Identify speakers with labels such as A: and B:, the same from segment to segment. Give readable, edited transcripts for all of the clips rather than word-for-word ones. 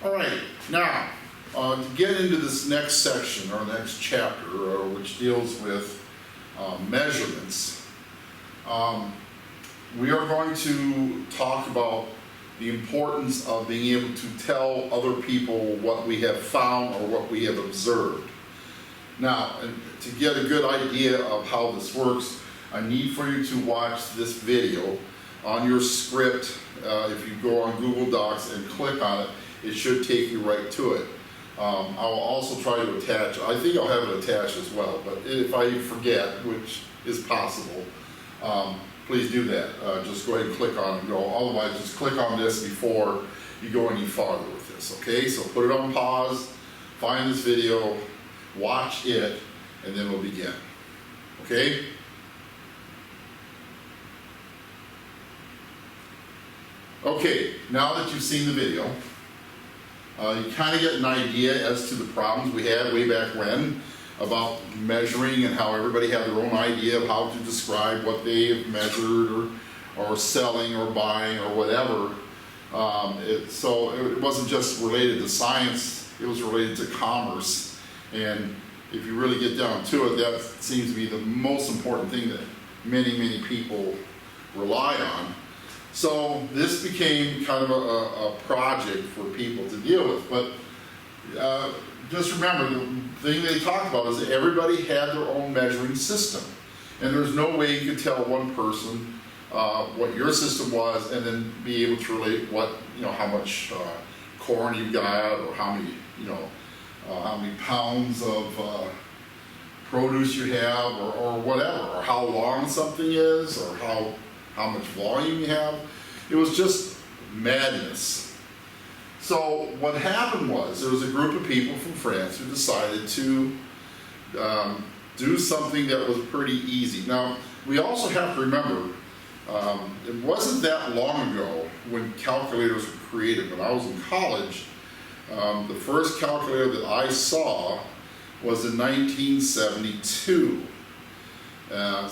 A: All right, now, to get into this next section, or next chapter, which deals with measurements, we are going to talk about the importance of being able to tell other people what we have found or what we have observed. Now, to get a good idea of how this works, I need for you to watch this video on your script. If you go on Google Docs and click on it, it should take you right to it. I will also try to attach, I think I'll have it attached as well, but if I forget, which is possible, please do that. Just go ahead and click on it and go. Otherwise, just click on this before you go any farther with this, okay? So put it on pause, find this video, watch it, and then we'll begin, okay? Okay, now that you've seen the video, you kind of get an idea as to the problems we had way back when about measuring and how everybody had their own idea of how to describe what they have measured or selling or buying or whatever. So it wasn't just related to science, it was related to commerce. And if you really get down to it, that seems to be the most important thing that many people rely on. So this became kind of a project for people to deal with, but just remember, the thing they talked about is that everybody had their own measuring system, and there's no way you could tell one person what your system was and then be able to relate what, how much corn you got, or how many pounds of produce you have, or whatever, or how long something is, or how much volume you have. It was just madness. So what happened was, there was a group of people from France who decided to do something that was pretty easy. Now, we also have to remember, it wasn't that long ago when calculators were created. When I was in college, the first calculator that I saw was in 1972. And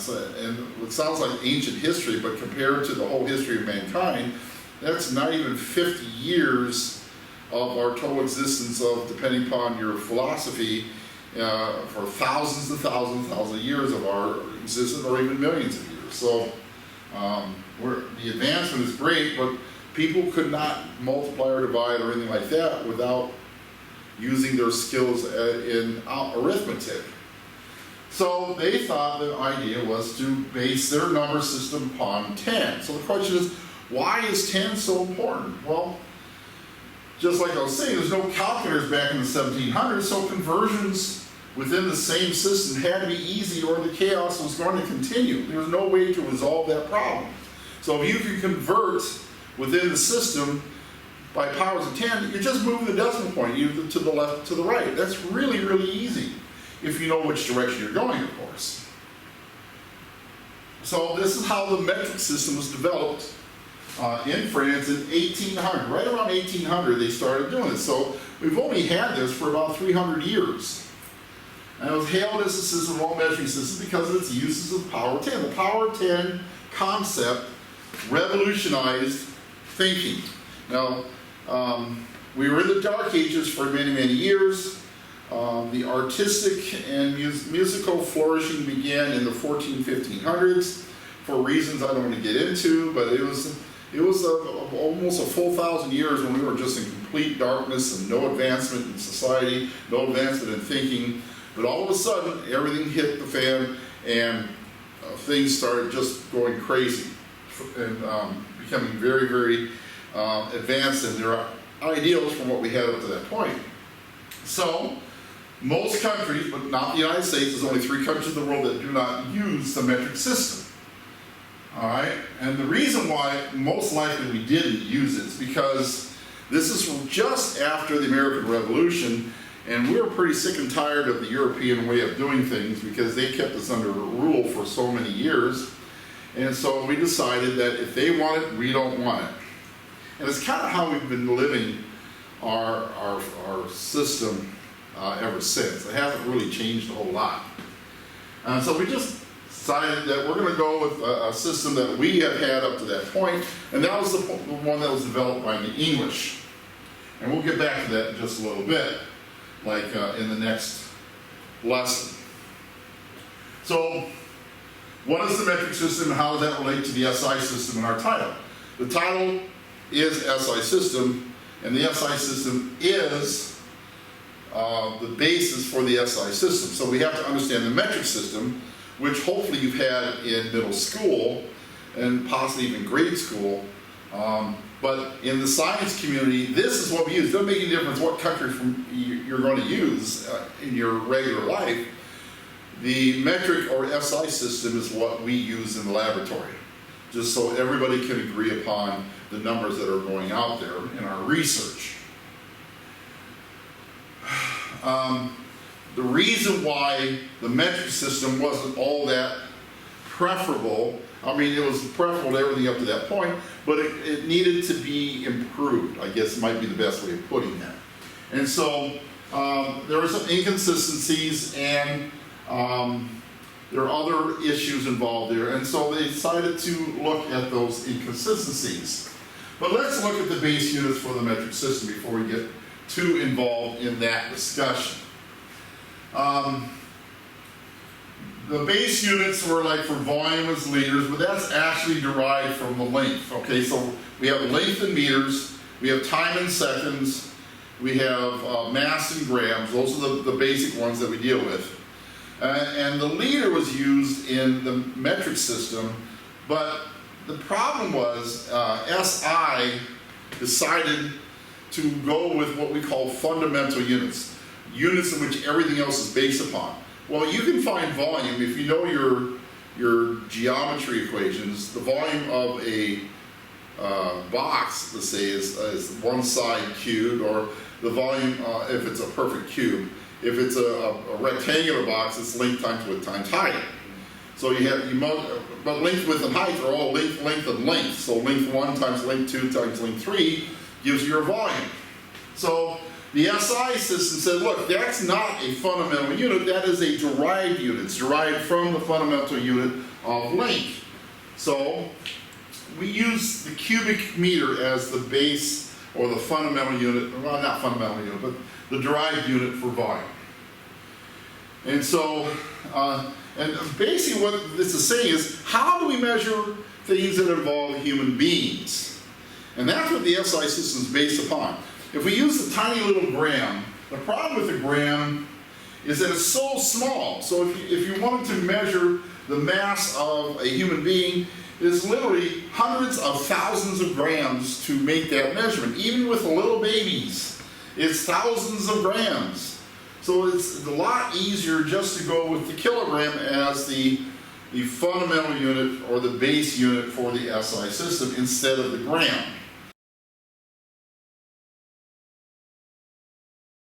A: it sounds like ancient history, but compared to the whole history of mankind, that's not even 50 years of our total existence of, depending upon your philosophy, for thousands and thousands of years of our existence, or even millions of years. So the advancement is great, but people could not multiply or divide or anything like that without using their skills in arithmetic. So they thought the idea was to base their number system upon 10. So the question is, why is 10 so important? Well, just like I was saying, there's no calculators back in the 1700s, so conversions within the same system had to be easy, or the chaos was going to continue. There was no way to resolve that problem. So if you can convert within the system by powers of 10, you're just moving the decimal point either to the left, to the right. That's really easy, if you know which direction you're going, of course. So this is how the metric system was developed in France in 1800. Right around 1800 they started doing this. So we've only had this for about 300 years. And it was hailed as the system of all measuring systems because of its uses of power of 10. The power of 10 concept revolutionized thinking. Now, we were in the Dark Ages for many years. The artistic and musical flourishing began in the 1500s for reasons I don't want to get into, but it was almost a full 1,000 years when we were just in complete darkness and no advancement in society, no advancement in thinking. But all of a sudden, everything hit the fan, and things started just going crazy and becoming very advanced in their ideals from what we had up to that point. So, most countries, but not the United States, there's only 3 countries in the world that do not use the metric system. All right, and the reason why most likely we didn't use it is because this is just after the American Revolution, and we were pretty sick and tired of the European way of doing things because they kept us under rule for so many years. And so we decided that if they want it, we don't want it. And it's kind of how we've been living our system ever since. It hasn't really changed a whole lot. So we just decided that we're going to go with a system that we have had up to that point, and that was the one that was developed by the English. And we'll get back to that in just a little bit, like in the next lesson. So, what is the metric system and how does that relate to the SI system in our title? The title is SI system, and the SI system is the basis for the SI system. So we have to understand the metric system, which hopefully you've had in middle school and possibly even grade school. But in the science community, this is what we use. It doesn't make any difference what country you're going to use in your regular life. The metric or SI system is what we use in the laboratory, just so everybody can agree upon the numbers that are going out there in our research. The reason why the metric system wasn't all that preferable, I mean, it was preferable to everything up to that point, but it needed to be improved, I guess might be the best way of putting that. And so there were some inconsistencies, and there are other issues involved there, and so they decided to look at those inconsistencies. But let's look at the base units for the metric system before we get too involved in that discussion. The base units were like for volume as liters, but that's actually derived from the length. Okay, so we have length in meters, we have time in seconds, we have mass in grams. Those are the basic ones that we deal with. And the liter was used in the metric system, but the problem was SI decided to go with what we call fundamental units, units in which everything else is based upon. Well, you can find volume if you know your geometry equations. The volume of a box, let's say, is one side cubed, or the volume, if it's a perfect cube. If it's a rectangular box, it's length times width times height. So but length, width, and height are all length, length, and length. So length 1 times length 2 times length 3 gives you your volume. So the SI system said, look, that's not a fundamental unit, that is a derived unit. It's derived from the fundamental unit of length. So we use the cubic meter as the base, or the fundamental unit, well, not fundamental unit, but the derived unit for volume. And so, and basically what this is saying is, how do we measure things that involve human beings? And that's what the SI system is based upon. If we use the tiny little gram, the problem with the gram is that it's so small. So if you wanted to measure the mass of a human being, it's literally hundreds of thousands of grams to make that measurement. Even with the little babies, it's thousands of grams. So it's a lot easier just to go with the kilogram as the fundamental unit or the base unit for the SI system instead of the gram.